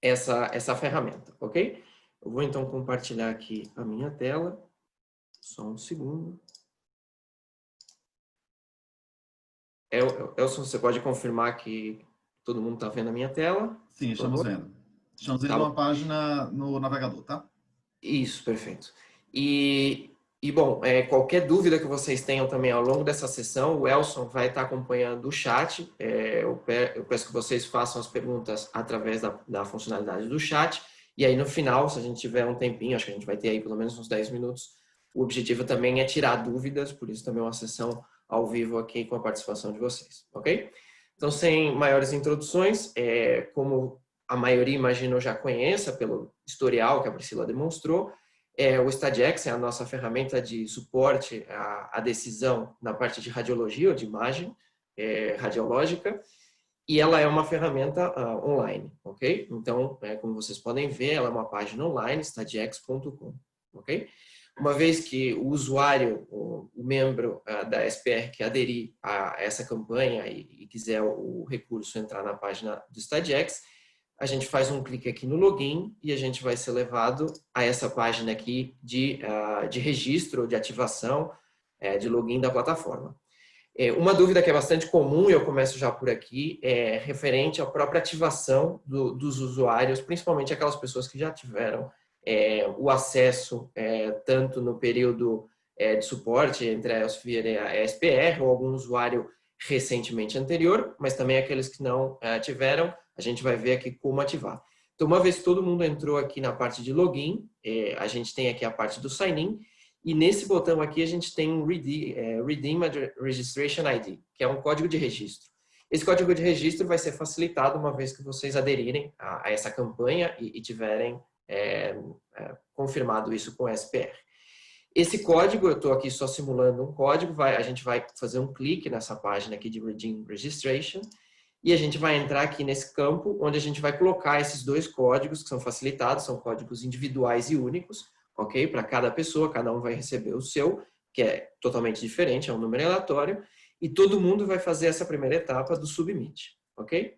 essa ferramenta, ok? Eu vou então compartilhar aqui a minha tela. Só um segundo. Elson, você pode confirmar que todo mundo está vendo a minha tela? Sim, estamos vendo. Estamos vendo uma página no navegador, tá? Isso, perfeito. Bom, qualquer dúvida que vocês tenham também ao longo dessa sessão, o Elson vai estar acompanhando o chat. Eu peço que vocês façam as perguntas através da funcionalidade do chat. E aí, no final, se a gente tiver um tempinho, acho que a gente vai ter aí pelo menos uns 10 minutos, o objetivo também é tirar dúvidas, por isso também é uma sessão ao vivo aqui com a participação de vocês, ok? Então, sem maiores introduções, como a maioria, imagino, já conheça pelo historial que a Priscila demonstrou, o StudyX é a nossa ferramenta de suporte à decisão na parte de radiologia ou de imagem radiológica, e ela é uma ferramenta online, ok? Então, como vocês podem ver, ela é uma página online, studx.com, ok? Uma vez que o usuário, o membro da SPR que aderir a essa campanha e quiser o recurso entrar na página do StudyX, a gente faz um clique aqui no login e a gente vai ser levado a essa página aqui de registro, de ativação, de login da plataforma. Uma dúvida que é bastante comum, e eu começo já por aqui, é referente à própria ativação dos usuários, principalmente aquelas pessoas que já tiveram o acesso tanto no período de suporte entre a Elsevier e a SPR, ou algum usuário recentemente anterior, mas também aqueles que não tiveram, a gente vai ver aqui como ativar. Então, uma vez que todo mundo entrou aqui na parte de login, a gente tem aqui a parte do sign-in, e nesse botão aqui a gente tem um Redeem Registration ID, que é um código de registro. Esse código de registro vai ser facilitado uma vez que vocês aderirem a essa campanha e tiverem confirmado isso com o SPR. Esse código, eu estou aqui só simulando um código, a gente vai fazer um clique nessa página aqui de Redeem Registration e a gente vai entrar aqui nesse campo onde a gente vai colocar esses dois códigos que são facilitados, são códigos individuais e únicos, ok? Para cada pessoa, cada um vai receber o seu, que é totalmente diferente, é um número aleatório, e todo mundo vai fazer essa primeira etapa do submit, ok?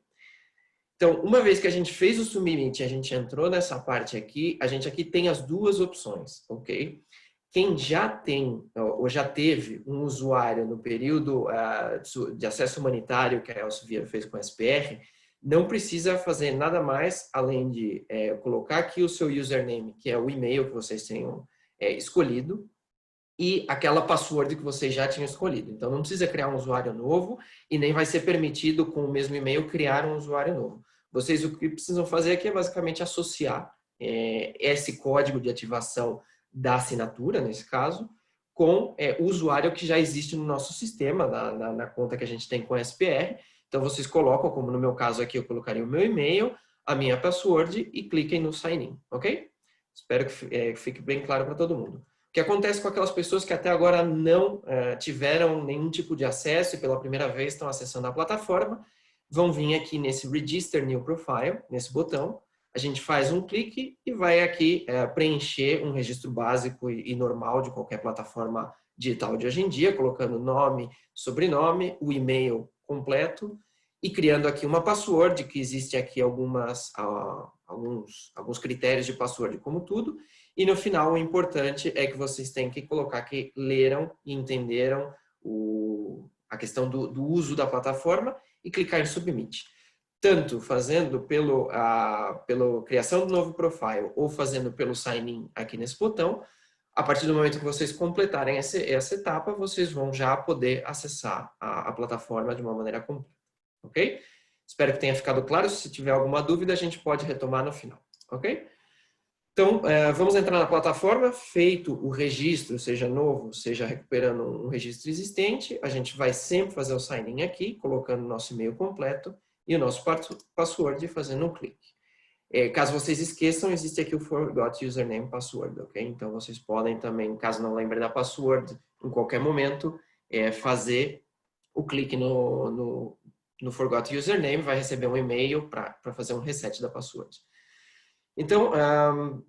Então, uma vez que a gente fez o submit, a gente entrou nessa parte aqui, a gente aqui tem as duas opções, ok? Quem já tem ou já teve um usuário no período de acesso humanitário que a Elsevier fez com a SPR, não precisa fazer nada mais além de colocar aqui o seu username, que é o e-mail que vocês tenham escolhido, e aquela password que vocês já tinham escolhido. Então, não precisa criar um usuário novo e nem vai ser permitido com o mesmo e-mail criar um usuário novo. Vocês o que precisam fazer aqui é basicamente associar esse código de ativação da assinatura, nesse caso, com o usuário que já existe no nosso sistema, na conta que a gente tem com a SPR. Então, vocês colocam, como no meu caso aqui, eu colocaria o meu e-mail, a minha password e cliquem no sign in, ok? Espero que fique bem claro para todo mundo. O que acontece com aquelas pessoas que até agora não tiveram nenhum tipo de acesso e pela primeira vez estão acessando a plataforma, vão vir aqui nesse Register New Profile, nesse botão, a gente faz um clique e vai aqui preencher um registro básico e normal de qualquer plataforma digital de hoje em dia, colocando nome, sobrenome, o e-mail completo e criando aqui uma password, que existe aqui alguns critérios de password, como tudo. E no final, o importante é que vocês têm que colocar que leram e entenderam a questão do uso da plataforma e clicar em Submit. Tanto fazendo pela criação do novo profile ou fazendo pelo sign-in aqui nesse botão, a partir do momento que vocês completarem essa etapa, vocês vão já poder acessar a plataforma de uma maneira completa, ok? Espero que tenha ficado claro. Se tiver alguma dúvida, a gente pode retomar no final, ok? Então, vamos entrar na plataforma. Feito o registro, seja novo, seja recuperando um registro existente, a gente vai sempre fazer o sign-in aqui, colocando o nosso e-mail completo e o nosso password fazendo um clique. Caso vocês esqueçam, existe aqui o Forgot Username Password, ok? Então, vocês podem também, caso não lembrem da password, em qualquer momento, fazer o clique no Forgot Username, vai receber um e-mail para fazer um reset da password. Então,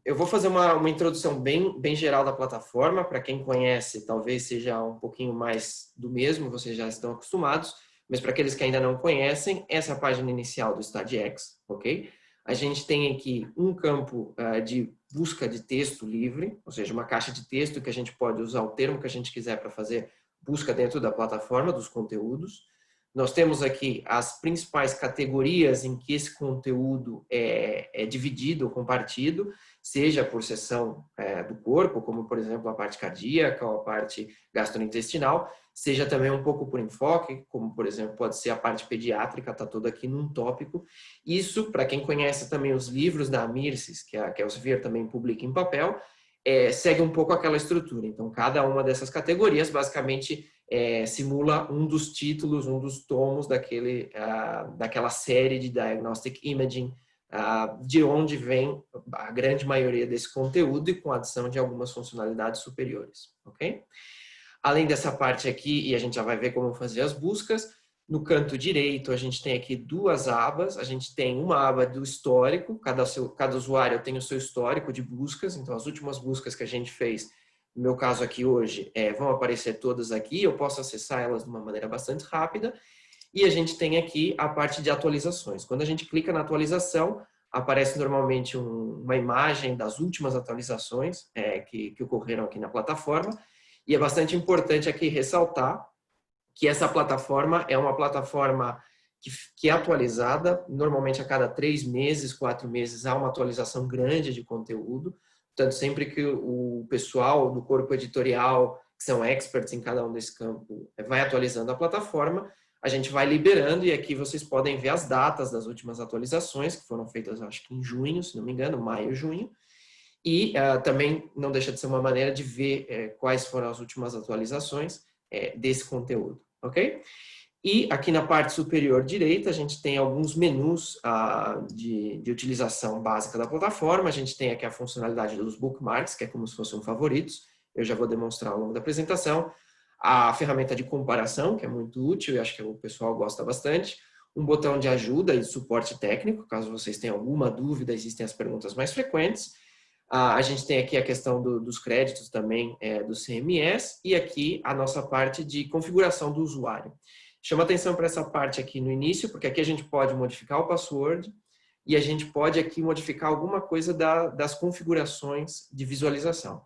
eu vou fazer uma introdução bem geral da plataforma. Para quem conhece, talvez seja um pouquinho mais do mesmo, vocês já estão acostumados. Mas para aqueles que ainda não conhecem, essa é a página inicial do StudyX, ok? A gente tem aqui um campo de busca de texto livre, ou seja, uma caixa de texto que a gente pode usar o termo que a gente quiser para fazer busca dentro da plataforma dos conteúdos. Nós temos aqui as principais categorias em que esse conteúdo é dividido ou compartido, seja por seção do corpo, como, por exemplo, a parte cardíaca ou a parte gastrointestinal, seja também um pouco por enfoque, como, por exemplo, pode ser a parte pediátrica, está toda aqui num tópico. Isso, para quem conhece também os livros da Mirces, que a Elsevier também publica em papel, segue um pouco aquela estrutura. Então, cada uma dessas categorias, basicamente, simula um dos títulos, um dos tomos daquela série de Diagnostic Imaging, de onde vem a grande maioria desse conteúdo e com a adição de algumas funcionalidades superiores, ok? Além dessa parte aqui, e a gente já vai ver como fazer as buscas, no canto direito a gente tem aqui duas abas, a gente tem uma aba do histórico, cada usuário tem o seu histórico de buscas, então as últimas buscas que a gente fez, no meu caso aqui hoje, vão aparecer todas aqui, eu posso acessar elas de uma maneira bastante rápida, e a gente tem aqui a parte de atualizações. Quando a gente clica na atualização, aparece normalmente uma imagem das últimas atualizações que ocorreram aqui na plataforma, e é bastante importante aqui ressaltar que essa plataforma é uma plataforma que é atualizada, normalmente a cada 3 meses, 4 meses, há uma atualização grande de conteúdo. Portanto, sempre que o pessoal do corpo editorial, que são experts em cada um desse campo, vai atualizando a plataforma, a gente vai liberando, e aqui vocês podem ver as datas das últimas atualizações, que foram feitas, acho que em junho, se não me engano, maio, junho. E também não deixa de ser uma maneira de ver quais foram as últimas atualizações desse conteúdo, ok? E aqui na parte superior direita a gente tem alguns menus de utilização básica da plataforma. A gente tem aqui a funcionalidade dos bookmarks, que é como se fossem favoritos. Eu já vou demonstrar ao longo da apresentação. A ferramenta de comparação, que é muito útil e acho que o pessoal gosta bastante. Um botão de ajuda e suporte técnico, caso vocês tenham alguma dúvida, existem as perguntas mais frequentes. A gente tem aqui a questão dos créditos também do CMS e aqui a nossa parte de configuração do usuário. Chama atenção para essa parte aqui no início, porque aqui a gente pode modificar o password e a gente pode aqui modificar alguma coisa das configurações de visualização.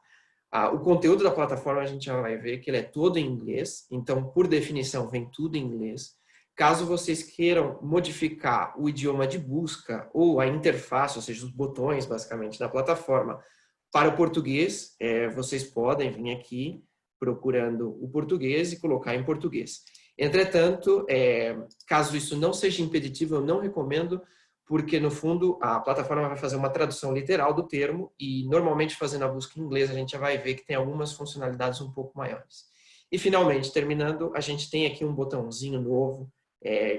O conteúdo da plataforma a gente já vai ver que ele é todo em inglês, então por definição vem tudo em inglês. Caso vocês queiram modificar o idioma de busca ou a interface, ou seja, os botões basicamente da plataforma para o português, vocês podem vir aqui procurando o português e colocar em português. Entretanto, caso isso não seja impeditivo, eu não recomendo, porque no fundo a plataforma vai fazer uma tradução literal do termo e normalmente fazendo a busca em inglês a gente já vai ver que tem algumas funcionalidades um pouco maiores. E finalmente, terminando, a gente tem aqui um botãozinho novo,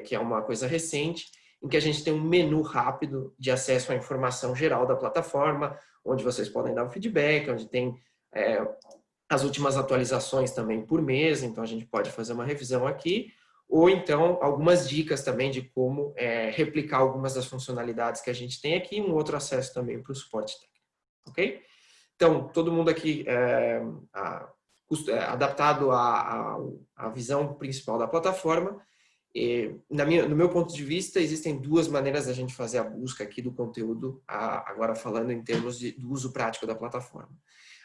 que é uma coisa recente, em que a gente tem um menu rápido de acesso à informação geral da plataforma, onde vocês podem dar um feedback, onde tem as últimas atualizações também por mês, então a gente pode fazer uma revisão aqui, ou então algumas dicas também de como replicar algumas das funcionalidades que a gente tem aqui, um outro acesso também para o suporte técnico, ok? Então, todo mundo aqui adaptado à visão principal da plataforma. No meu ponto de vista, existem duas maneiras da gente fazer a busca aqui do conteúdo, agora falando em termos do uso prático da plataforma.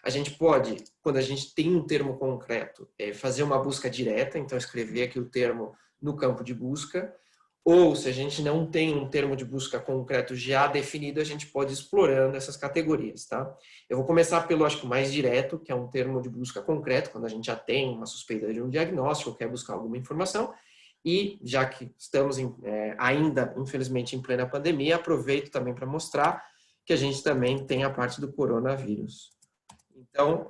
A gente pode, quando a gente tem um termo concreto, fazer uma busca direta, então escrever aqui o termo no campo de busca, ou se a gente não tem um termo de busca concreto já definido, a gente pode ir explorando essas categorias, tá? Eu vou começar pelo, acho que mais direto, que é um termo de busca concreto, quando a gente já tem uma suspeita de um diagnóstico ou quer buscar alguma informação. E já que estamos ainda, infelizmente, em plena pandemia, aproveito também para mostrar que a gente também tem a parte do coronavírus. Então,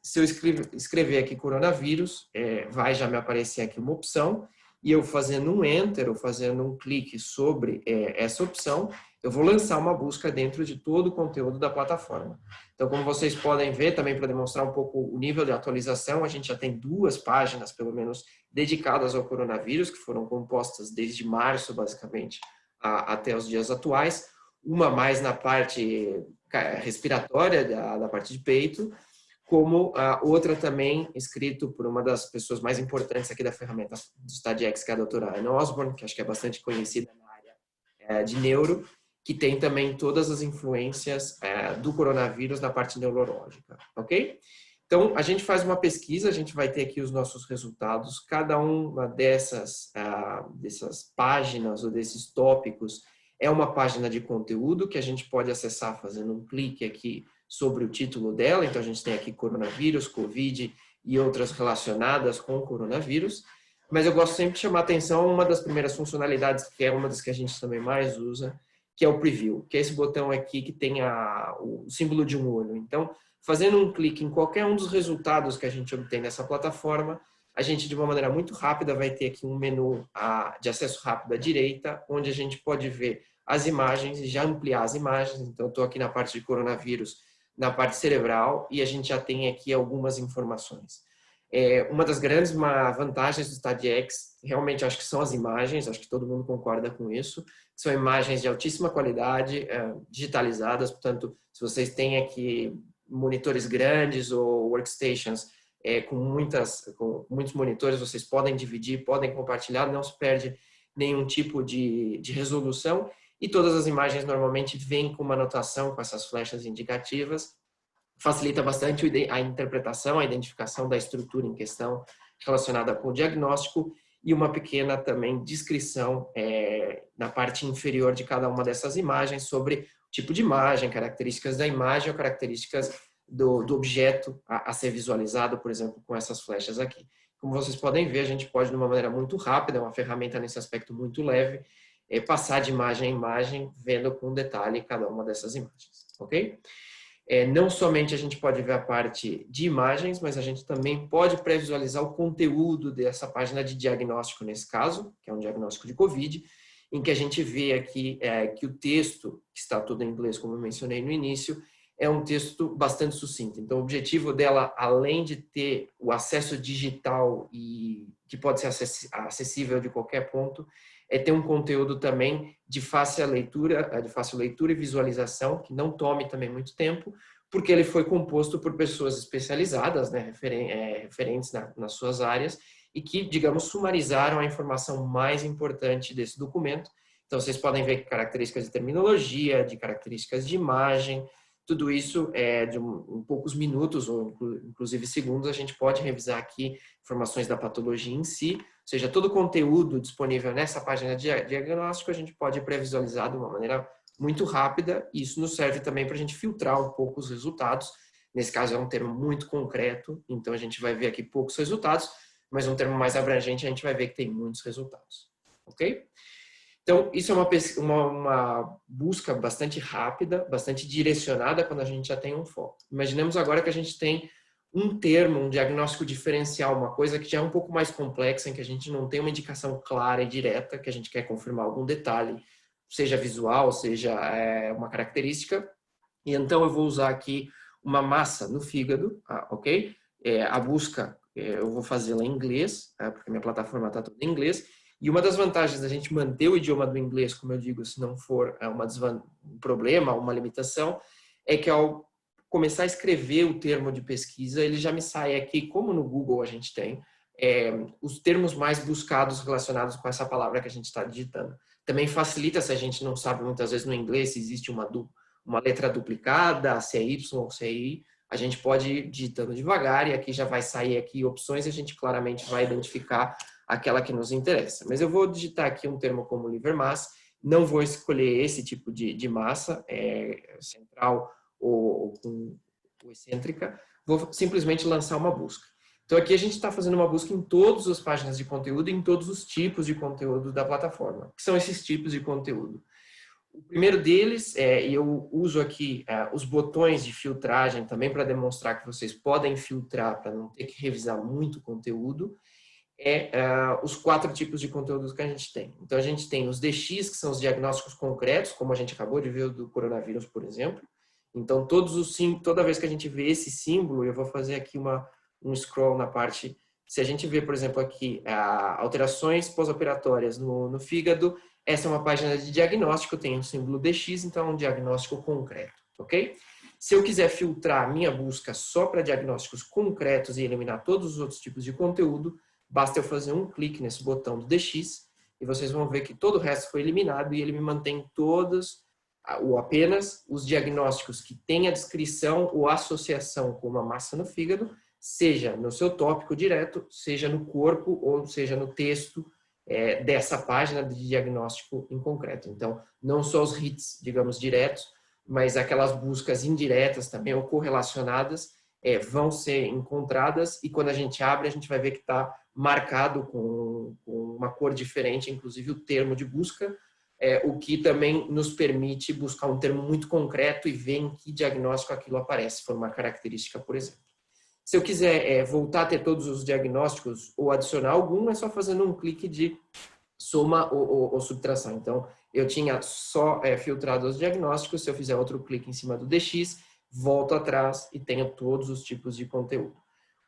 se eu escrever aqui coronavírus, vai já me aparecer aqui uma opção, e eu fazendo um enter, ou fazendo um clique sobre essa opção, eu vou lançar uma busca dentro de todo o conteúdo da plataforma. Então, como vocês podem ver, também para demonstrar um pouco o nível de atualização, a gente já tem 2 páginas, pelo menos, dedicadas ao coronavírus, que foram compostas desde março, basicamente, até os dias atuais. Uma mais na parte respiratória, da parte de peito, como a outra também, escrito por uma das pessoas mais importantes aqui da ferramenta do StudyX, que é a doutora Anne Osborne, que acho que é bastante conhecida na área de neuro, que tem também todas as influências do coronavírus na parte neurológica, ok? Então, a gente faz uma pesquisa, a gente vai ter aqui os nossos resultados, cada uma dessas páginas ou desses tópicos é uma página de conteúdo que a gente pode acessar fazendo um clique aqui sobre o título dela. Então, a gente tem aqui coronavírus, Covid e outras relacionadas com o coronavírus. Mas eu gosto sempre de chamar a atenção a uma das primeiras funcionalidades, que é uma das que a gente também mais usa, que é o Preview, que é esse botão aqui que tem o símbolo de um olho. Então, fazendo um clique em qualquer um dos resultados que a gente obtém nessa plataforma, a gente, de uma maneira muito rápida, vai ter aqui um menu de acesso rápido à direita, onde a gente pode ver as imagens e já ampliar as imagens. Então, eu estou aqui na parte de coronavírus, na parte cerebral, e a gente já tem aqui algumas informações. Uma das grandes vantagens do StudyX, realmente acho que são as imagens, acho que todo mundo concorda com isso, são imagens de altíssima qualidade, digitalizadas, portanto, se vocês têm aqui monitores grandes ou workstations com muitos monitores, vocês podem dividir, podem compartilhar, não se perde nenhum tipo de resolução, e todas as imagens normalmente vêm com uma anotação, com essas flechas indicativas, facilita bastante a interpretação, a identificação da estrutura em questão relacionada com o diagnóstico e uma pequena também descrição na parte inferior de cada uma dessas imagens sobre o tipo de imagem, características da imagem ou características do objeto a ser visualizado, por exemplo, com essas flechas aqui. Como vocês podem ver, a gente pode, de uma maneira muito rápida, é uma ferramenta nesse aspecto muito leve, passar de imagem a imagem, vendo com detalhe cada uma dessas imagens, ok? Não somente a gente pode ver a parte de imagens, mas a gente também pode pré-visualizar o conteúdo dessa página de diagnóstico, nesse caso, que é um diagnóstico de COVID, em que a gente vê aqui que o texto, que está todo em inglês, como eu mencionei no início, é um texto bastante sucinto. Então, o objetivo dela, além de ter o acesso digital e que pode ser acessível de qualquer ponto, é ter um conteúdo também de fácil leitura e visualização, que não tome também muito tempo, porque ele foi composto por pessoas especializadas, né, referentes nas suas áreas, e que, digamos, sumarizaram a informação mais importante desse documento. Então, vocês podem ver características de terminologia, de características de imagem, tudo isso de poucos minutos, ou inclusive segundos, a gente pode revisar aqui informações da patologia em si, ou seja, todo o conteúdo disponível nessa página de diagnóstico a gente pode pré-visualizar de uma maneira muito rápida, e isso nos serve também para a gente filtrar um pouco os resultados. Nesse caso é um termo muito concreto, então a gente vai ver aqui poucos resultados, mas um termo mais abrangente a gente vai ver que tem muitos resultados, ok? Então, isso é uma busca bastante rápida, bastante direcionada quando a gente já tem um foco. Imaginemos agora que a gente tem um termo, um diagnóstico diferencial, uma coisa que já é um pouco mais complexa, em que a gente não tem uma indicação clara e direta, que a gente quer confirmar algum detalhe, seja visual, seja uma característica. E então eu vou usar aqui uma massa no fígado, ok? A busca eu vou fazê-la em inglês, porque minha plataforma está toda em inglês. E uma das vantagens da gente manter o idioma do inglês, como eu digo, se não for um problema, uma limitação, é que ao começar a escrever o termo de pesquisa, ele já me sai aqui, como no Google a gente tem, os termos mais buscados relacionados com essa palavra que a gente está digitando. Também facilita se a gente não sabe muitas vezes no inglês se existe uma letra duplicada, se é Y ou se é I, a gente pode ir digitando devagar e aqui já vai sair aqui opções e a gente claramente vai identificar aquela que nos interessa. Mas eu vou digitar aqui um termo como liver mass, não vou escolher esse tipo de massa, central ou excêntrica, vou simplesmente lançar uma busca. Então aqui a gente está fazendo uma busca em todas as páginas de conteúdo e em todos os tipos de conteúdo da plataforma. Que são esses tipos de conteúdo? O primeiro deles, e eu uso aqui os botões de filtragem também para demonstrar que vocês podem filtrar para não ter que revisar muito conteúdo, os 4 tipos de conteúdos que a gente tem. Então, a gente tem os DX, que são os diagnósticos concretos, como a gente acabou de ver do coronavírus, por exemplo. Então, toda vez que a gente vê esse símbolo, eu vou fazer aqui um scroll na parte. Se a gente vê, por exemplo, aqui, alterações pós-operatórias no fígado, essa é uma página de diagnóstico, tem um símbolo DX, então é um diagnóstico concreto, ok? Se eu quiser filtrar a minha busca só para diagnósticos concretos e eliminar todos os outros tipos de conteúdo, basta eu fazer um clique nesse botão do DX e vocês vão ver que todo o resto foi eliminado e ele me mantém todos ou apenas os diagnósticos que têm a descrição ou associação com uma massa no fígado, seja no seu tópico direto, seja no corpo ou seja no texto dessa página de diagnóstico em concreto. Então, não só os hits, digamos, diretos, mas aquelas buscas indiretas também ou correlacionadas vão ser encontradas e quando a gente abre, a gente vai ver que está marcado com uma cor diferente, inclusive o termo de busca, o que também nos permite buscar um termo muito concreto e ver em que diagnóstico aquilo aparece, se for uma característica, por exemplo. Se eu quiser voltar a ter todos os diagnósticos ou adicionar algum, é só fazendo um clique de soma ou subtração. Então, eu tinha só filtrado os diagnósticos, se eu fizer outro clique em cima do DX, volto atrás e tenho todos os tipos de conteúdo.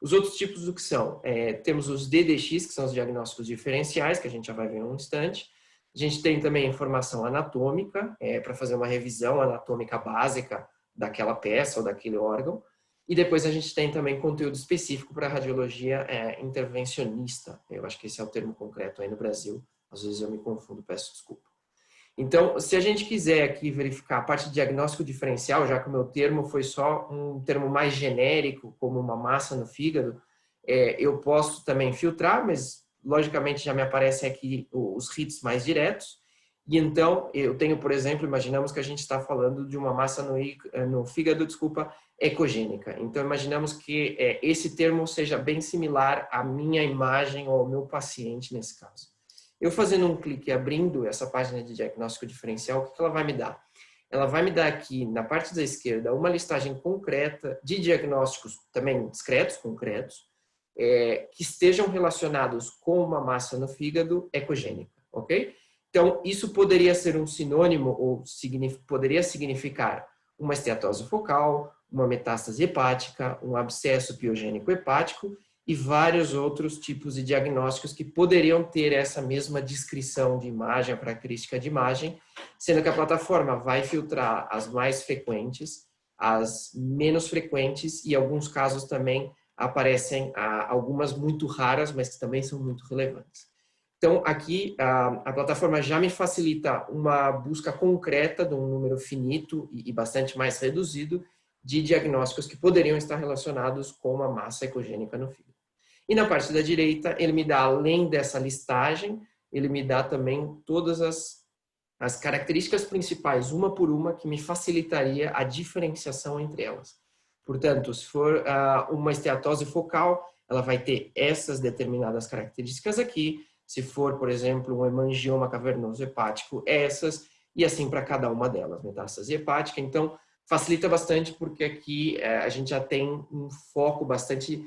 Os outros tipos do que são? Temos os DDX, que são os diagnósticos diferenciais, que a gente já vai ver em um instante. A gente tem também a informação anatômica, para fazer uma revisão anatômica básica daquela peça ou daquele órgão. E depois a gente tem também conteúdo específico para radiologia intervencionista. Eu acho que esse é o termo concreto aí no Brasil. Às vezes eu me confundo, peço desculpa. Então, se a gente quiser aqui verificar a parte de diagnóstico diferencial, já que o meu termo foi só um termo mais genérico, como uma massa no fígado, eu posso também filtrar, mas logicamente já me aparecem aqui os hits mais diretos. E então, eu tenho, por exemplo, imaginamos que a gente está falando de uma massa no fígado, ecogênica. Então, imaginamos que esse termo seja bem similar à minha imagem ou ao meu paciente nesse caso. Eu fazendo um clique abrindo essa página de diagnóstico diferencial, o que ela vai me dar? Ela vai me dar aqui, na parte da esquerda, uma listagem concreta de diagnósticos, também discretos, concretos, que estejam relacionados com uma massa no fígado ecogênica, ok? Então, isso poderia ser um sinônimo ou poderia significar uma esteatose focal, uma metástase hepática, um abscesso piogênico hepático e vários outros tipos de diagnósticos que poderiam ter essa mesma descrição de imagem, a característica de imagem, sendo que a plataforma vai filtrar as mais frequentes, as menos frequentes e, em alguns casos, também aparecem algumas muito raras, mas que também são muito relevantes. Então, aqui, a plataforma já me facilita uma busca concreta de um número finito e bastante mais reduzido de diagnósticos que poderiam estar relacionados com uma massa ecogênica no fígado. E na parte da direita, ele me dá, além dessa listagem, ele me dá também todas as características principais, uma por uma, que me facilitaria a diferenciação entre elas. Portanto, se for uma esteatose focal, ela vai ter essas determinadas características aqui. Se for, por exemplo, um hemangioma cavernoso hepático, essas, e assim para cada uma delas, metástase hepática. Então, facilita bastante porque aqui a gente já tem um foco bastante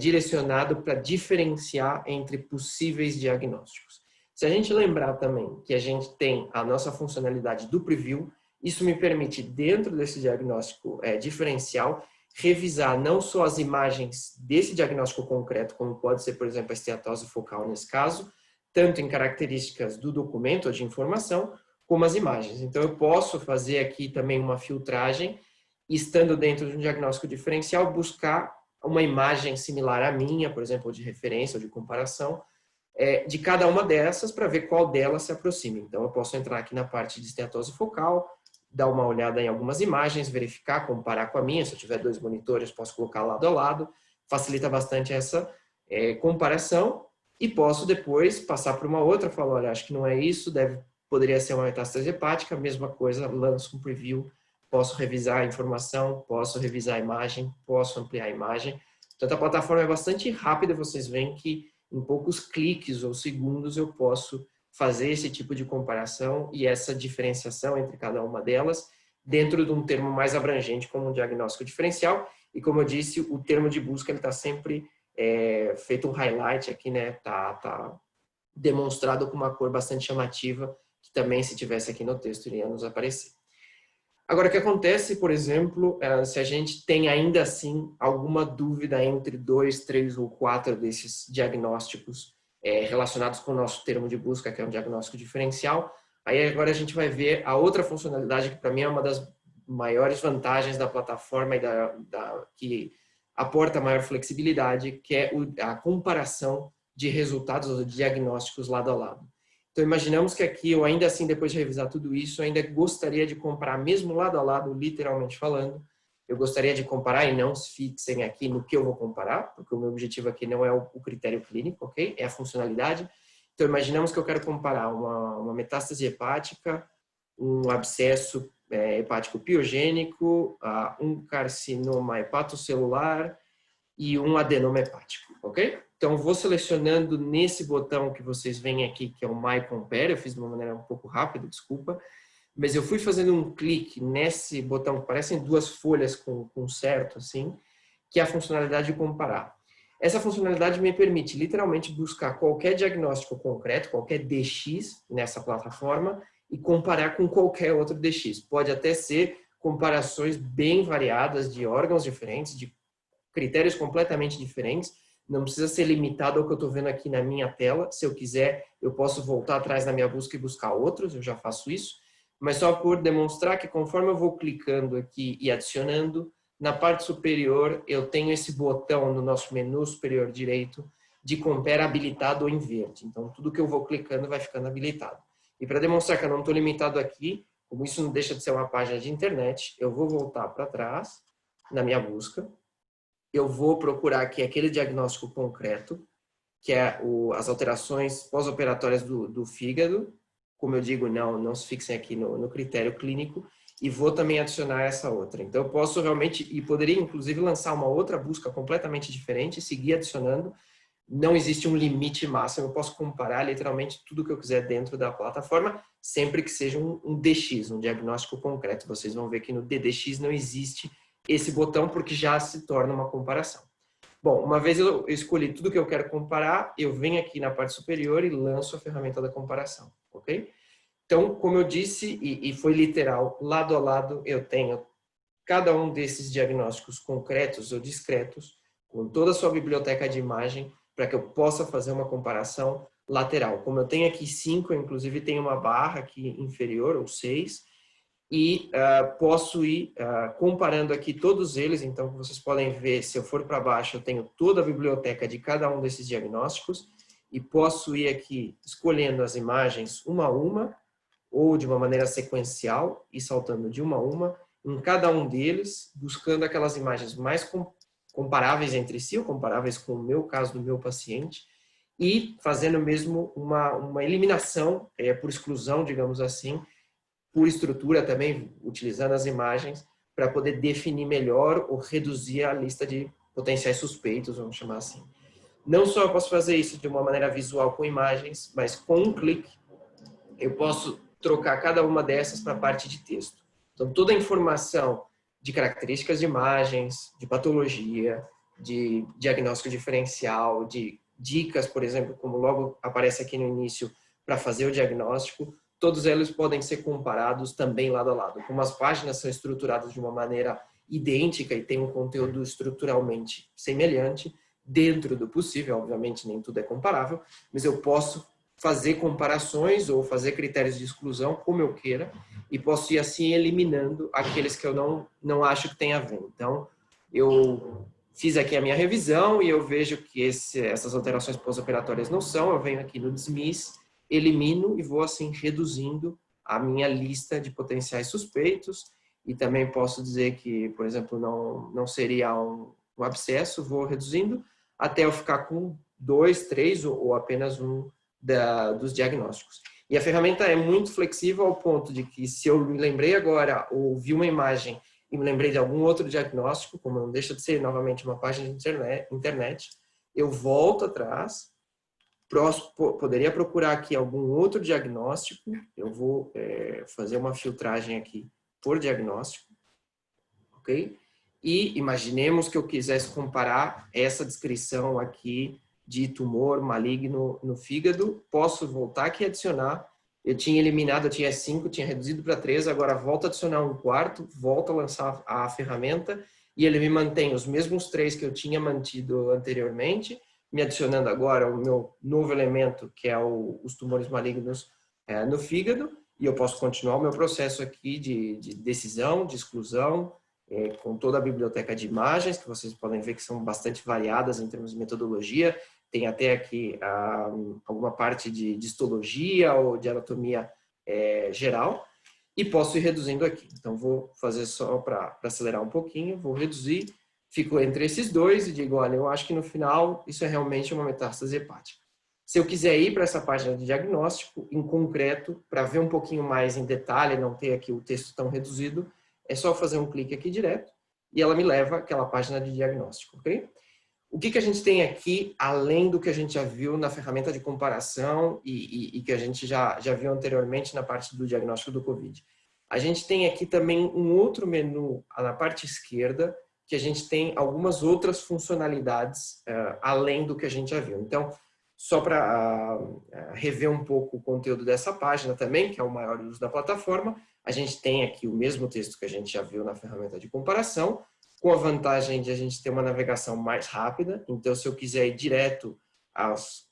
direcionado para diferenciar entre possíveis diagnósticos. Se a gente lembrar também que a gente tem a nossa funcionalidade do preview, isso me permite, dentro desse diagnóstico diferencial, revisar não só as imagens desse diagnóstico concreto, como pode ser, por exemplo, a esteatose focal nesse caso, tanto em características do documento ou de informação, como as imagens. Então, eu posso fazer aqui também uma filtragem, estando dentro de um diagnóstico diferencial, buscar uma imagem similar à minha, por exemplo, de referência ou de comparação, de cada uma dessas para ver qual delas se aproxima. Então, eu posso entrar aqui na parte de esteatose focal, dar uma olhada em algumas imagens, verificar, comparar com a minha. Se eu tiver 2 monitores, posso colocar lado a lado. Facilita bastante essa comparação e posso depois passar para uma outra, falar, olha, acho que não é isso, poderia ser uma metástase hepática, mesma coisa, lanço um preview, posso revisar a informação, posso revisar a imagem, posso ampliar a imagem. Portanto, a plataforma é bastante rápida, vocês veem que em poucos cliques ou segundos eu posso fazer esse tipo de comparação e essa diferenciação entre cada uma delas dentro de um termo mais abrangente como um diagnóstico diferencial. E como eu disse, o termo de busca está sempre feito um highlight aqui, né? Tá demonstrado com uma cor bastante chamativa, que também, se tivesse aqui no texto, iria nos aparecer. Agora, o que acontece, por exemplo, se a gente tem ainda assim alguma dúvida entre 2, 3 ou 4 desses diagnósticos relacionados com o nosso termo de busca, que é um diagnóstico diferencial, aí agora a gente vai ver a outra funcionalidade que para mim é uma das maiores vantagens da plataforma e que aporta maior flexibilidade, que é a comparação de resultados ou diagnósticos lado a lado. Então, imaginamos que aqui, eu ainda assim, depois de revisar tudo isso, ainda gostaria de comparar, mesmo lado a lado, literalmente falando, eu gostaria de comparar e não se fixem aqui no que eu vou comparar, porque o meu objetivo aqui não é o critério clínico, ok? É a funcionalidade. Então, imaginamos que eu quero comparar uma metástase hepática, um abscesso hepático piogênico, um carcinoma hepatocelular e um adenoma hepático, ok? Então, vou selecionando nesse botão que vocês veem aqui, que é o My Compare. Eu fiz de uma maneira um pouco rápida, desculpa. Mas eu fui fazendo um clique nesse botão, que parecem duas folhas com certo, assim, que é a funcionalidade de comparar. Essa funcionalidade me permite, literalmente, buscar qualquer diagnóstico concreto, qualquer DX nessa plataforma e comparar com qualquer outro DX. Pode até ser comparações bem variadas de órgãos diferentes, de critérios completamente diferentes. Não precisa ser limitado ao que eu estou vendo aqui na minha tela. Se eu quiser, eu posso voltar atrás na minha busca e buscar outros, eu já faço isso. Mas só por demonstrar que conforme eu vou clicando aqui e adicionando, na parte superior eu tenho esse botão no nosso menu superior direito de Compare habilitado ou em verde. Então, tudo que eu vou clicando vai ficando habilitado. E para demonstrar que eu não estou limitado aqui, como isso não deixa de ser uma página de internet, eu vou voltar para trás na minha busca. Eu vou procurar aqui aquele diagnóstico concreto, que é as alterações pós-operatórias do fígado. Como eu digo, não se fixem aqui no critério clínico. E vou também adicionar essa outra. Então, eu posso realmente, e poderia inclusive lançar uma outra busca completamente diferente e seguir adicionando. Não existe um limite máximo, eu posso comparar literalmente tudo que eu quiser dentro da plataforma, sempre que seja um DX, um diagnóstico concreto. Vocês vão ver que no DDX não existe esse botão, porque já se torna uma comparação. Bom, uma vez eu escolhi tudo que eu quero comparar, eu venho aqui na parte superior e lanço a ferramenta da comparação, ok? Então, como eu disse, e foi literal, lado a lado eu tenho cada um desses diagnósticos concretos ou discretos, com toda a sua biblioteca de imagem, para que eu possa fazer uma comparação lateral. Como eu tenho aqui 5, inclusive tem uma barra aqui inferior, ou 6, e posso ir comparando aqui todos eles. Então, vocês podem ver, se eu for para baixo, eu tenho toda a biblioteca de cada um desses diagnósticos e posso ir aqui escolhendo as imagens uma a uma ou de uma maneira sequencial e saltando de uma a uma em cada um deles, buscando aquelas imagens mais comparáveis entre si, ou comparáveis com o meu caso do meu paciente, e fazendo mesmo uma eliminação por exclusão, digamos assim, por estrutura também, utilizando as imagens, para poder definir melhor ou reduzir a lista de potenciais suspeitos, vamos chamar assim. Não só eu posso fazer isso de uma maneira visual com imagens, mas com um clique eu posso trocar cada uma dessas para a parte de texto. Então, toda a informação de características de imagens, de patologia, de diagnóstico diferencial, de dicas, por exemplo, como logo aparece aqui no início, para fazer o diagnóstico, todos eles podem ser comparados também lado a lado. Como as páginas são estruturadas de uma maneira idêntica e tem um conteúdo estruturalmente semelhante, dentro do possível, obviamente nem tudo é comparável, mas eu posso fazer comparações ou fazer critérios de exclusão como eu queira e posso ir assim eliminando aqueles que eu não acho que tem a ver. Então, eu fiz aqui a minha revisão e eu vejo que essas alterações pós-operatórias não são, eu venho aqui no Dismiss, elimino e vou assim reduzindo a minha lista de potenciais suspeitos e também posso dizer que, por exemplo, não seria um abscesso, vou reduzindo até eu ficar com 2, 3 ou apenas um dos diagnósticos. E a ferramenta é muito flexível ao ponto de que se eu me lembrei agora ou vi uma imagem e me lembrei de algum outro diagnóstico, como não deixa de ser novamente uma página de internet, eu volto atrás, poderia procurar aqui algum outro diagnóstico, eu vou fazer uma filtragem aqui por diagnóstico, ok? E imaginemos que eu quisesse comparar essa descrição aqui de tumor maligno no fígado, posso voltar aqui e adicionar. Eu tinha eliminado, eu tinha 5, tinha reduzido para 3, agora volto a adicionar um quarto, volto a lançar a ferramenta e ele me mantém os mesmos 3 que eu tinha mantido anteriormente, me adicionando agora o meu novo elemento, que é os tumores malignos no fígado, e eu posso continuar o meu processo aqui de decisão, de exclusão, com toda a biblioteca de imagens, que vocês podem ver que são bastante variadas em termos de metodologia. Tem até aqui alguma parte de histologia ou de anatomia geral. E posso ir reduzindo aqui. Então, vou fazer só para acelerar um pouquinho, vou reduzir, fico entre esses dois e digo, olha, eu acho que no final isso é realmente uma metástase hepática. Se eu quiser ir para essa página de diagnóstico, em concreto, para ver um pouquinho mais em detalhe, não ter aqui o texto tão reduzido, é só fazer um clique aqui direto e ela me leva àquela página de diagnóstico, ok? O que a gente tem aqui, além do que a gente já viu na ferramenta de comparação e que a gente já viu anteriormente na parte do diagnóstico do COVID? A gente tem aqui também um outro menu na parte esquerda, que a gente tem algumas outras funcionalidades além do que a gente já viu. Então, só para rever um pouco o conteúdo dessa página também, que é o maior uso da plataforma, a gente tem aqui o mesmo texto que a gente já viu na ferramenta de comparação, com a vantagem de a gente ter uma navegação mais rápida. Então, se eu quiser ir direto às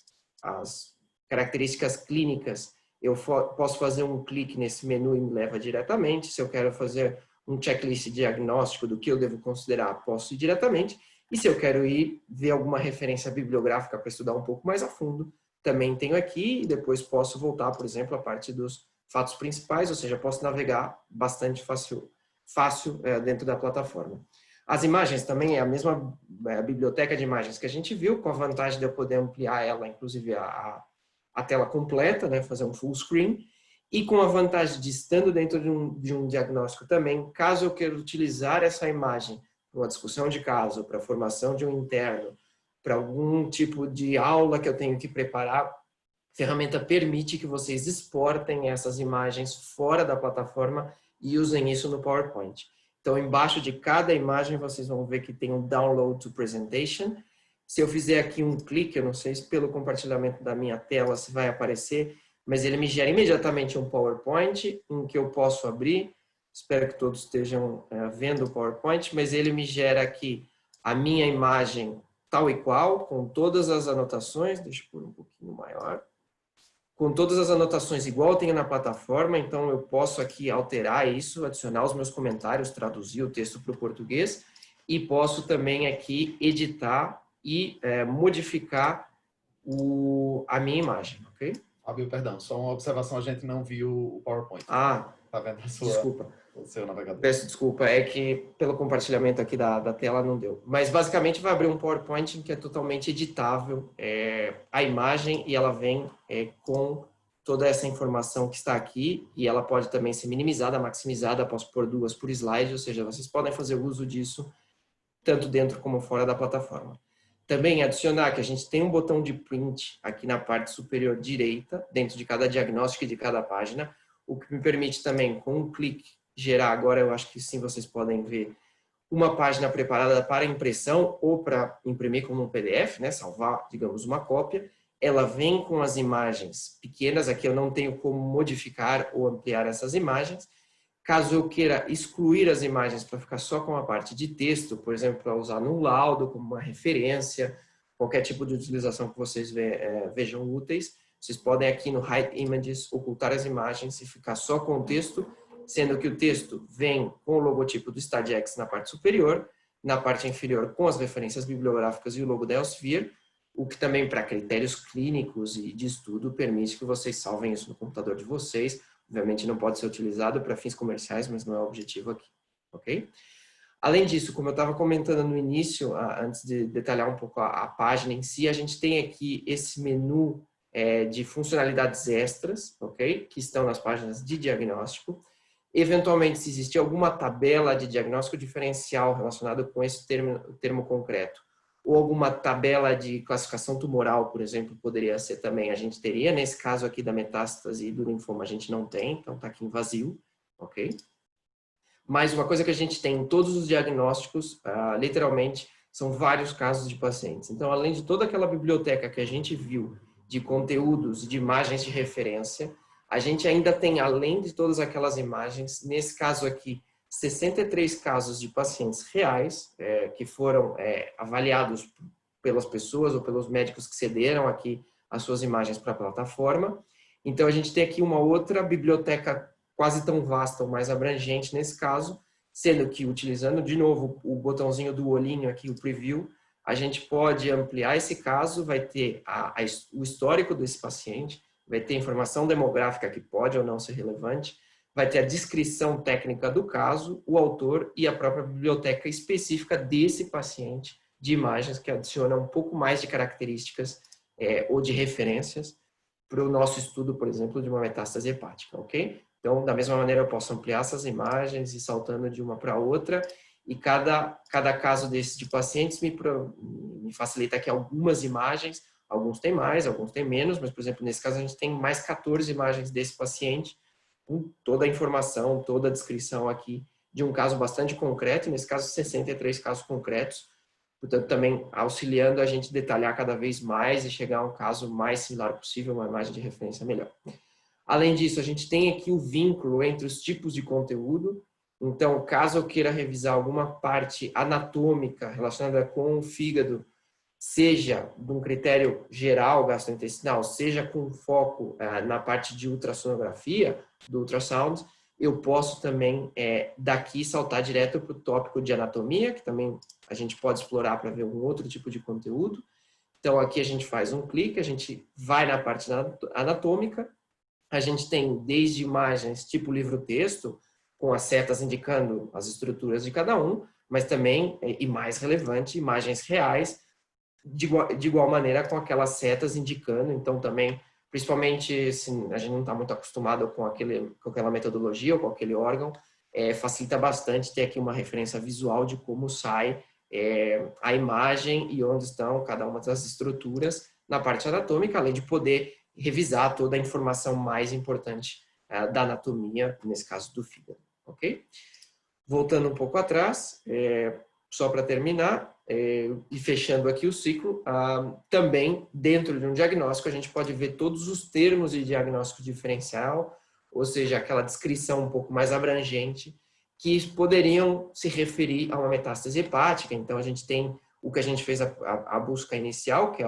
características clínicas, eu posso fazer um clique nesse menu e me leva diretamente. Se eu quero fazer um checklist diagnóstico do que eu devo considerar, posso ir diretamente. E se eu quero ir ver alguma referência bibliográfica para estudar um pouco mais a fundo, também tenho aqui e depois posso voltar, por exemplo, à parte dos fatos principais, ou seja, posso navegar bastante fácil dentro da plataforma. As imagens também é a mesma biblioteca de imagens que a gente viu, com a vantagem de eu poder ampliar ela, inclusive a tela completa, né, fazer um full screen, e com a vantagem de, estando dentro de um diagnóstico também, caso eu queira utilizar essa imagem para uma discussão de caso, para a formação de um interno, para algum tipo de aula que eu tenho que preparar, a ferramenta permite que vocês exportem essas imagens fora da plataforma e usem isso no PowerPoint. Então, embaixo de cada imagem, vocês vão ver que tem um Download to Presentation. Se eu fizer aqui um clique, eu não sei se pelo compartilhamento da minha tela se vai aparecer, mas ele me gera imediatamente um PowerPoint em que eu posso abrir. Espero que todos estejam vendo o PowerPoint, mas ele me gera aqui a minha imagem tal e qual, com todas as anotações. Deixa eu pôr um pouquinho maior. Com todas as anotações igual eu tenho na plataforma, então eu posso aqui alterar isso, adicionar os meus comentários, traduzir o texto para o português e posso também aqui editar e modificar a minha imagem, ok? Fábio, perdão, só uma observação, a gente não viu o PowerPoint. Ah, tá vendo desculpa. O seu navegador. Peço desculpa, é que pelo compartilhamento aqui da tela não deu. Mas basicamente vai abrir um PowerPoint que é totalmente editável, a imagem, e ela vem com toda essa informação que está aqui, e ela pode também ser minimizada, maximizada, posso pôr 2 por slide, ou seja, vocês podem fazer uso disso tanto dentro como fora da plataforma. Também adicionar que a gente tem um botão de print aqui na parte superior direita, dentro de cada diagnóstico e de cada página, o que me permite também, com um clique, gerar, agora eu acho que sim, vocês podem ver, uma página preparada para impressão ou para imprimir como um PDF, né, salvar, digamos, uma cópia. Ela vem com as imagens pequenas, aqui eu não tenho como modificar ou ampliar essas imagens. Caso eu queira excluir as imagens para ficar só com a parte de texto, por exemplo, para usar num laudo, como uma referência, qualquer tipo de utilização que vocês vejam úteis, vocês podem aqui no Hide Images ocultar as imagens e ficar só com o texto, sendo que o texto vem com o logotipo do StudyX na parte superior, na parte inferior com as referências bibliográficas e o logo da Elsevier, o que também para critérios clínicos e de estudo permite que vocês salvem isso no computador de vocês. Obviamente não pode ser utilizado para fins comerciais, mas não é o objetivo aqui, ok? Além disso, como eu estava comentando no início, antes de detalhar um pouco a página em si, a gente tem aqui esse menu de funcionalidades extras, ok? Que estão nas páginas de diagnóstico. Eventualmente, se existir alguma tabela de diagnóstico diferencial relacionada com esse termo concreto, ou alguma tabela de classificação tumoral, por exemplo, poderia ser também, a gente teria. Nesse caso aqui da metástase e do linfoma, a gente não tem, então está aqui em vazio, ok? Mas uma coisa que a gente tem em todos os diagnósticos, literalmente, são vários casos de pacientes. Então, além de toda aquela biblioteca que a gente viu de conteúdos e de imagens de referência, a gente ainda tem, além de todas aquelas imagens, nesse caso aqui, 63 casos de pacientes reais que foram avaliados pelas pessoas ou pelos médicos que cederam aqui as suas imagens para a plataforma. Então, a gente tem aqui uma outra biblioteca quase tão vasta ou mais abrangente nesse caso, sendo que utilizando de novo o botãozinho do olhinho aqui, o preview, a gente pode ampliar esse caso, vai ter o histórico desse paciente, vai ter informação demográfica que pode ou não ser relevante, vai ter a descrição técnica do caso, o autor e a própria biblioteca específica desse paciente de imagens que adiciona um pouco mais de características ou de referências para o nosso estudo, por exemplo, de uma metástase hepática, ok? Então, da mesma maneira, eu posso ampliar essas imagens e saltando de uma para outra, e cada caso desse de pacientes me facilita aqui algumas imagens, alguns têm mais, alguns têm menos, mas, por exemplo, nesse caso a gente tem mais 14 imagens desse paciente, com toda a informação, toda a descrição aqui de um caso bastante concreto, nesse caso 63 casos concretos, portanto também auxiliando a gente detalhar cada vez mais e chegar a um caso mais similar possível, uma imagem de referência melhor. Além disso, a gente tem aqui o vínculo entre os tipos de conteúdo. Então, caso eu queira revisar alguma parte anatômica relacionada com o fígado, seja de um critério geral gastrointestinal, seja com foco na parte de ultrassonografia, do ultrasound, eu posso também daqui saltar direto para o tópico de anatomia, que também a gente pode explorar para ver algum outro tipo de conteúdo. Então, aqui a gente faz um clique, a gente vai na parte anatômica, a gente tem desde imagens tipo livro-texto, com as setas indicando as estruturas de cada um, mas também, e mais relevante, imagens reais, de igual maneira com aquelas setas indicando, então também, principalmente se a gente não está muito acostumado com aquela metodologia ou com aquele órgão, facilita bastante ter aqui uma referência visual de como sai a imagem e onde estão cada uma das estruturas na parte anatômica, além de poder revisar toda a informação mais importante da anatomia, nesse caso do fígado, ok? Voltando um pouco atrás, só para terminar, e fechando aqui o ciclo, também dentro de um diagnóstico a gente pode ver todos os termos de diagnóstico diferencial, ou seja, aquela descrição um pouco mais abrangente, que poderiam se referir a uma metástase hepática. Então a gente tem o que a gente fez a busca inicial, que é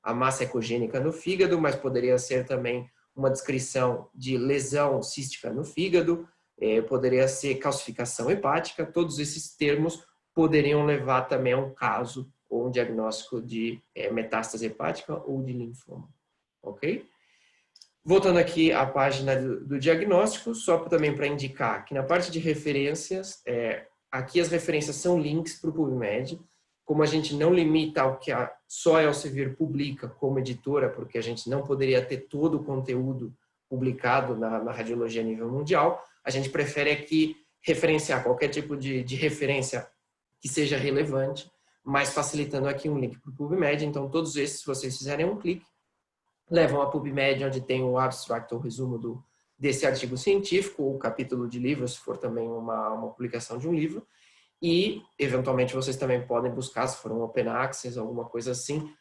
a massa ecogênica no fígado, mas poderia ser também uma descrição de lesão cística no fígado, poderia ser calcificação hepática, todos esses termos poderiam levar também a um caso ou um diagnóstico de metástase hepática ou de linfoma, ok? Voltando aqui à página do diagnóstico, só também para indicar que na parte de referências, aqui as referências são links para o PubMed, como a gente não limita ao que só a Elsevier publica como editora, porque a gente não poderia ter todo o conteúdo publicado na radiologia a nível mundial, a gente prefere aqui referenciar qualquer tipo de referência que seja relevante, mas facilitando aqui um link para o PubMed. Então, todos esses, se vocês fizerem um clique, levam a PubMed, onde tem o abstract ou resumo desse artigo científico, ou capítulo de livro, se for também uma publicação de um livro, e, eventualmente, vocês também podem buscar, se for um Open Access, alguma coisa assim,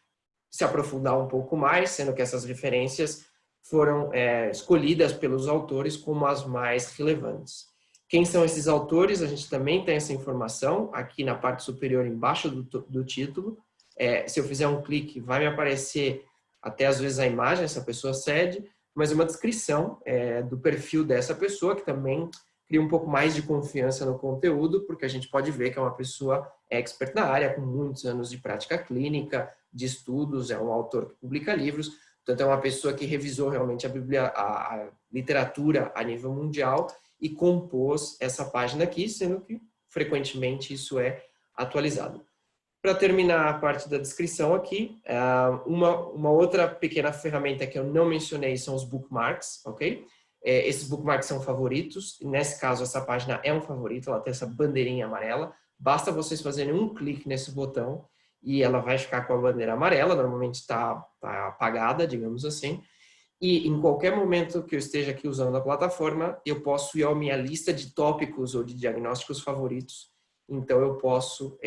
se aprofundar um pouco mais, sendo que essas referências foram escolhidas pelos autores como as mais relevantes. Quem são esses autores? A gente também tem essa informação aqui na parte superior, embaixo do título. Se eu fizer um clique, vai me aparecer até às vezes a imagem, essa pessoa cede, mas uma descrição do perfil dessa pessoa, que também cria um pouco mais de confiança no conteúdo, porque a gente pode ver que é uma pessoa expert na área, com muitos anos de prática clínica, de estudos, é um autor que publica livros, portanto é uma pessoa que revisou realmente a literatura a nível mundial e compôs essa página aqui, sendo que frequentemente isso é atualizado. Para terminar a parte da descrição aqui, uma outra pequena ferramenta que eu não mencionei são os bookmarks, ok? Esses bookmarks são favoritos, nesse caso essa página é um favorito, ela tem essa bandeirinha amarela, basta vocês fazerem um clique nesse botão e ela vai ficar com a bandeira amarela, normalmente está apagada, digamos assim, e em qualquer momento que eu esteja aqui usando a plataforma, eu posso ir à minha lista de tópicos ou de diagnósticos favoritos, então eu posso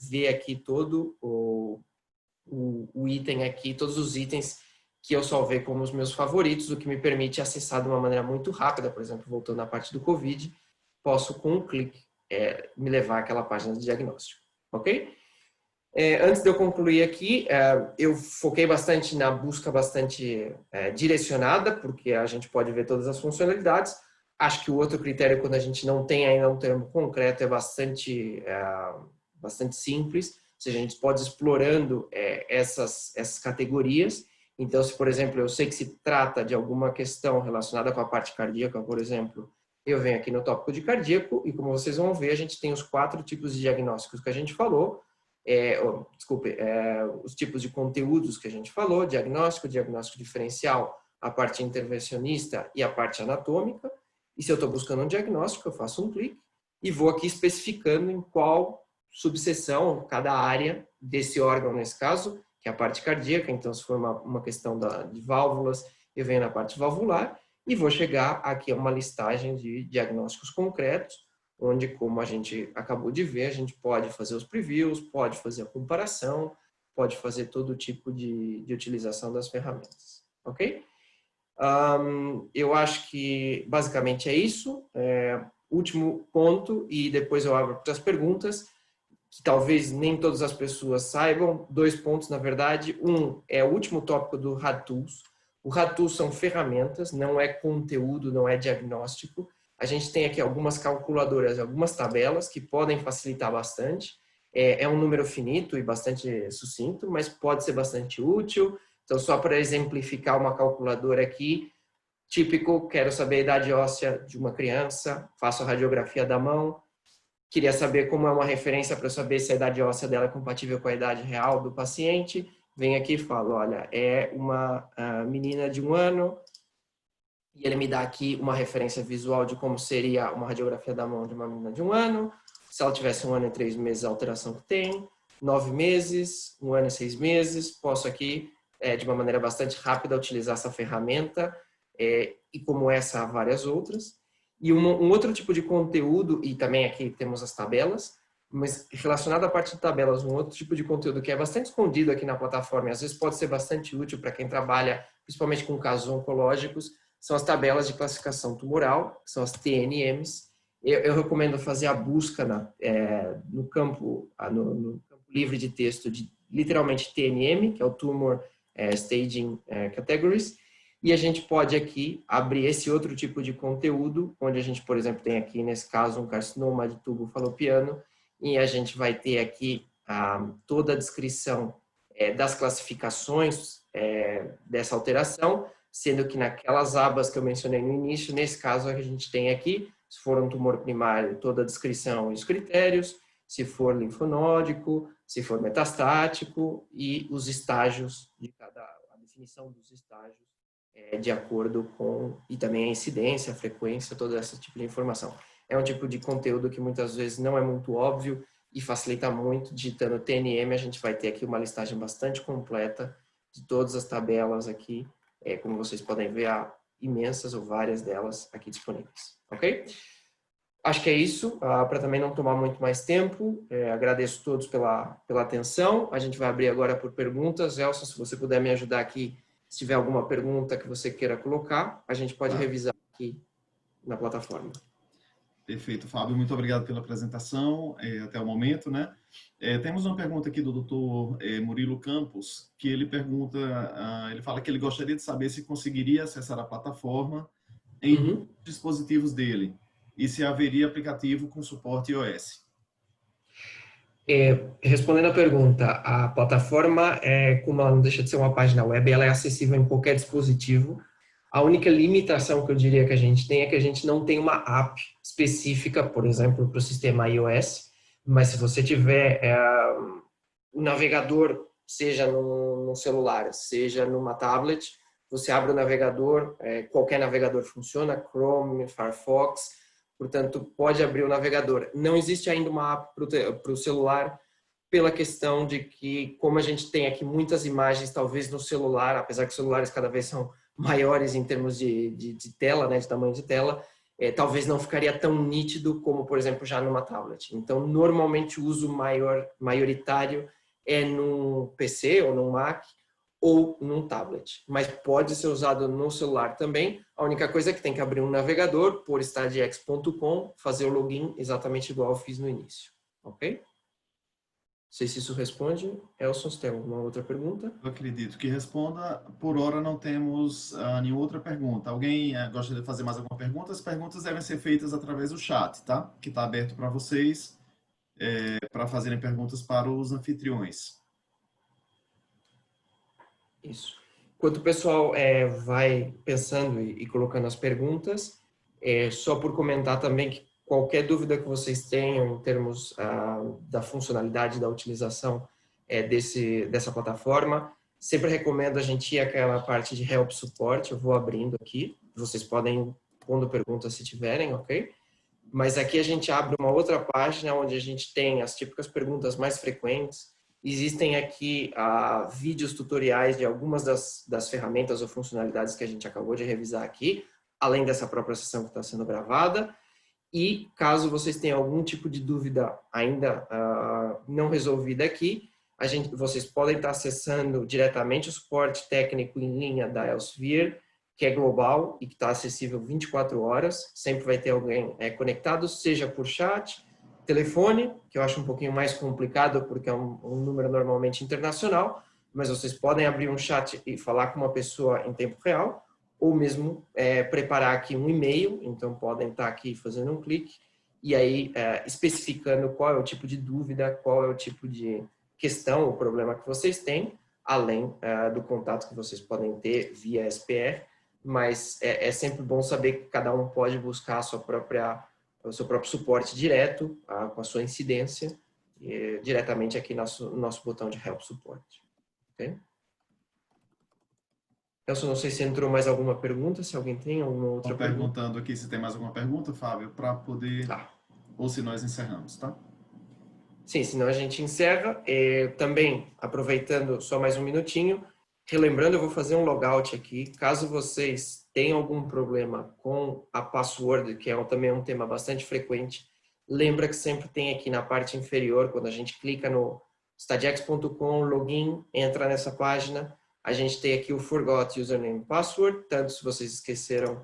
ver aqui todo o item aqui, todos os itens que eu salvei como os meus favoritos, o que me permite acessar de uma maneira muito rápida. Por exemplo, voltando à parte do COVID, posso com um clique me levar àquela página de diagnóstico, ok? Antes de eu concluir aqui, eu foquei bastante na busca bastante direcionada, porque a gente pode ver todas as funcionalidades. Acho que o outro critério, quando a gente não tem ainda um termo concreto, é bastante simples. Ou seja, a gente pode ir explorando essas categorias. Então, se, por exemplo, eu sei que se trata de alguma questão relacionada com a parte cardíaca, por exemplo, eu venho aqui no tópico de cardíaco e, como vocês vão ver, a gente tem os 4 tipos de diagnósticos que a gente falou. Os tipos de conteúdos que a gente falou, diagnóstico diferencial, a parte intervencionista e a parte anatômica. E se eu estou buscando um diagnóstico, eu faço um clique e vou aqui especificando em qual subseção, cada área desse órgão, nesse caso, que é a parte cardíaca. Então, se for uma questão de válvulas, eu venho na parte valvular e vou chegar aqui a uma listagem de diagnósticos concretos, onde, como a gente acabou de ver, a gente pode fazer os previews, pode fazer a comparação, pode fazer todo tipo de utilização das ferramentas, ok? Eu acho que basicamente é isso. Último ponto, e depois eu abro para as perguntas, que talvez nem todas as pessoas saibam. 2 pontos, na verdade. Um é o último tópico do RadTools. O RadTools são ferramentas, não é conteúdo, não é diagnóstico. A gente tem aqui algumas calculadoras, algumas tabelas que podem facilitar bastante. É um número finito e bastante sucinto, mas pode ser bastante útil. Então, só para exemplificar uma calculadora aqui, típico, quero saber a idade óssea de uma criança, faço a radiografia da mão, queria saber como é uma referência para eu saber se a idade óssea dela é compatível com a idade real do paciente, venho aqui e falo, olha, é uma menina de 1 ano, e ele me dá aqui uma referência visual de como seria uma radiografia da mão de uma menina de 1 ano, se ela tivesse 1 ano e 3 meses, a alteração que tem, 9 meses, 1 ano e 6 meses, posso aqui, de uma maneira bastante rápida, utilizar essa ferramenta, e como essa, há várias outras. E um outro tipo de conteúdo, e também aqui temos as tabelas, mas relacionado à parte de tabelas, um outro tipo de conteúdo que é bastante escondido aqui na plataforma e às vezes pode ser bastante útil para quem trabalha, principalmente com casos oncológicos, são as tabelas de classificação tumoral, que são as TNMs. Eu recomendo fazer a busca no campo livre de texto de literalmente TNM, que é o Tumor Staging Categories, e a gente pode aqui abrir esse outro tipo de conteúdo, onde a gente, por exemplo, tem aqui, nesse caso, um carcinoma de tubo falopiano, e a gente vai ter aqui toda a descrição das classificações dessa alteração, sendo que naquelas abas que eu mencionei no início, nesse caso a gente tem aqui, se for um tumor primário, toda a descrição e os critérios, se for linfonódico, se for metastático e os estágios a definição dos estágios de acordo com, e também a incidência, a frequência, todo esse tipo de informação. É um tipo de conteúdo que muitas vezes não é muito óbvio e facilita muito. Digitando TNM, a gente vai ter aqui uma listagem bastante completa de todas as tabelas aqui. Como vocês podem ver, há imensas ou várias delas aqui disponíveis. Ok? Acho que é isso, para também não tomar muito mais tempo. Agradeço a todos pela atenção. A gente vai abrir agora por perguntas. Elson, se você puder me ajudar aqui, se tiver alguma pergunta que você queira colocar, a gente pode revisar aqui na plataforma. Perfeito, Fábio. Muito obrigado pela apresentação até o momento, né? Temos uma pergunta aqui do Dr. Murilo Campos, que ele pergunta, ele fala que ele gostaria de saber se conseguiria acessar a plataforma em dispositivos dele e se haveria aplicativo com suporte iOS. Respondendo a pergunta, a plataforma, como ela não deixa de ser uma página web, ela é acessível em qualquer dispositivo. A única limitação que eu diria que a gente tem é que a gente não tem uma app específica, por exemplo, para o sistema iOS, mas se você tiver um navegador, seja no celular, seja numa tablet, você abre o navegador, qualquer navegador funciona, Chrome, Firefox, portanto, pode abrir o navegador. Não existe ainda uma app para o celular, pela questão de que, como a gente tem aqui muitas imagens, talvez no celular, apesar que os celulares cada vez são maiores em termos de tela, né, de tamanho de tela, talvez não ficaria tão nítido como, por exemplo, já numa tablet. Então, normalmente, o uso maioritário é num PC ou num Mac ou num tablet, mas pode ser usado no celular também. A única coisa é que tem que abrir um navegador, por stadiex.com, fazer o login exatamente igual eu fiz no início, ok? sei se isso responde. Elson, você tem alguma outra pergunta? Eu acredito que responda. Por hora não temos nenhuma outra pergunta. Alguém gostaria de fazer mais alguma pergunta? As perguntas devem ser feitas através do chat, tá? Que está aberto para vocês, para fazerem perguntas para os anfitriões. Isso. Enquanto o pessoal vai pensando e colocando as perguntas, só por comentar também que qualquer dúvida que vocês tenham em termos da funcionalidade, da utilização dessa plataforma, sempre recomendo a gente ir àquela parte de Help Support, eu vou abrindo aqui, vocês podem ir pondo perguntas se tiverem, ok? Mas aqui a gente abre uma outra página onde a gente tem as típicas perguntas mais frequentes. Existem aqui vídeos tutoriais de algumas das ferramentas ou funcionalidades que a gente acabou de revisar aqui, além dessa própria sessão que está sendo gravada. E caso vocês tenham algum tipo de dúvida ainda não resolvida aqui, vocês podem estar acessando diretamente o suporte técnico em linha da Elsevier, que é global e que está acessível 24 horas. Sempre vai ter alguém conectado, seja por chat, telefone, que eu acho um pouquinho mais complicado porque é um número normalmente internacional, mas vocês podem abrir um chat e falar com uma pessoa em tempo real, ou mesmo preparar aqui um e-mail, então podem estar aqui fazendo um clique e aí especificando qual é o tipo de dúvida, qual é o tipo de questão ou problema que vocês têm, além do contato que vocês podem ter via SPR, mas é sempre bom saber que cada um pode buscar o seu próprio suporte direto, com a sua incidência, diretamente aqui no nosso botão de Help Support. Ok? Elson, não sei se entrou mais alguma pergunta, se alguém tem alguma outra Estou perguntando aqui se tem mais alguma pergunta, Fábio, para poder... Ou se nós encerramos, tá? Sim, senão a gente encerra. Também, aproveitando só mais um minutinho, relembrando, eu vou fazer um logout aqui. Caso vocês tenham algum problema com a password, que também é um tema bastante frequente, lembra que sempre tem aqui na parte inferior, quando a gente clica no stagix.com, login, entra nessa página, a gente tem aqui o Forgot Username and Password, tanto se vocês esqueceram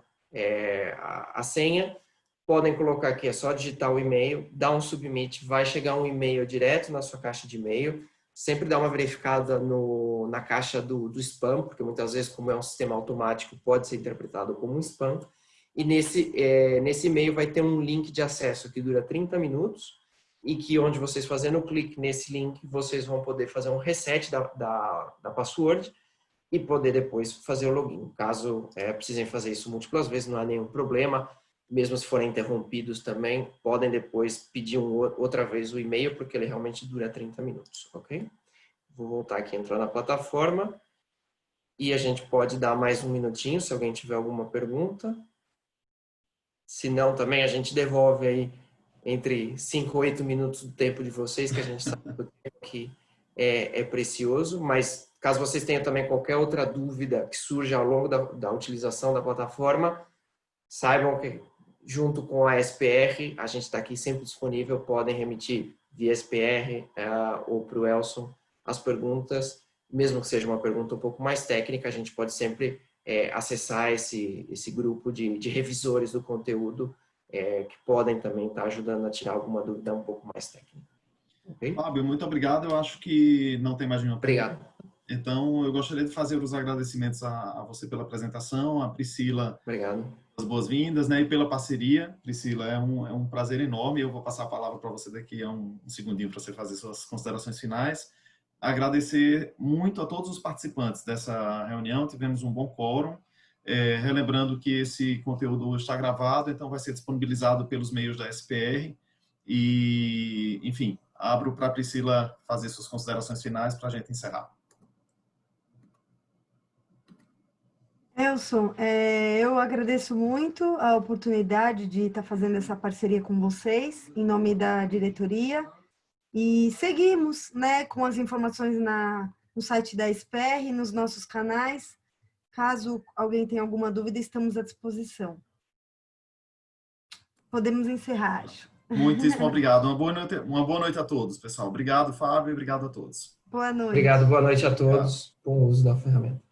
a senha, podem colocar aqui, é só digitar o e-mail, dar um submit, vai chegar um e-mail direto na sua caixa de e-mail, sempre dá uma verificada na caixa do spam, porque muitas vezes, como é um sistema automático, pode ser interpretado como um spam. E nesse e-mail vai ter um link de acesso que dura 30 minutos e que onde vocês fazendo o clique nesse link, vocês vão poder fazer um reset da password e poder depois fazer o login. Caso precisem fazer isso múltiplas vezes, não há nenhum problema. Mesmo se forem interrompidos também, podem depois pedir outra vez o e-mail, porque ele realmente dura 30 minutos, ok? Vou voltar aqui, entrar na plataforma, e a gente pode dar mais um minutinho, se alguém tiver alguma pergunta. Se não, também a gente devolve aí entre 5 e 8 minutos do tempo de vocês, que a gente sabe que o tempo aqui é precioso, mas caso vocês tenham também qualquer outra dúvida que surja ao longo da utilização da plataforma, saibam que junto com a SPR, a gente está aqui sempre disponível, podem remitir via SPR ou para o Elson as perguntas, mesmo que seja uma pergunta um pouco mais técnica, a gente pode sempre acessar esse grupo de revisores do conteúdo que podem também estar ajudando a tirar alguma dúvida um pouco mais técnica. Okay? Fábio, muito obrigado. Eu acho que não tem mais nenhuma pergunta. Obrigado. Então, eu gostaria de fazer os agradecimentos a você pela apresentação, a Priscila, obrigado, as boas-vindas, né, e pela parceria. Priscila, é um prazer enorme. Eu vou passar a palavra para você daqui a um segundinho para você fazer suas considerações finais. Agradecer muito a todos os participantes dessa reunião, tivemos um bom quórum. Relembrando que esse conteúdo está gravado, então vai ser disponibilizado pelos meios da SPR. E, enfim, abro para a Priscila fazer suas considerações finais para a gente encerrar. Elson, eu agradeço muito a oportunidade de estar fazendo essa parceria com vocês, em nome da diretoria, e seguimos, né, com as informações no site da SPR, nos nossos canais. Caso alguém tenha alguma dúvida, estamos à disposição. Podemos encerrar, acho. Muitíssimo obrigado. Uma boa noite a todos, pessoal. Obrigado, Fábio, e obrigado a todos. Boa noite. Obrigado, boa noite a todos. Bom uso da ferramenta.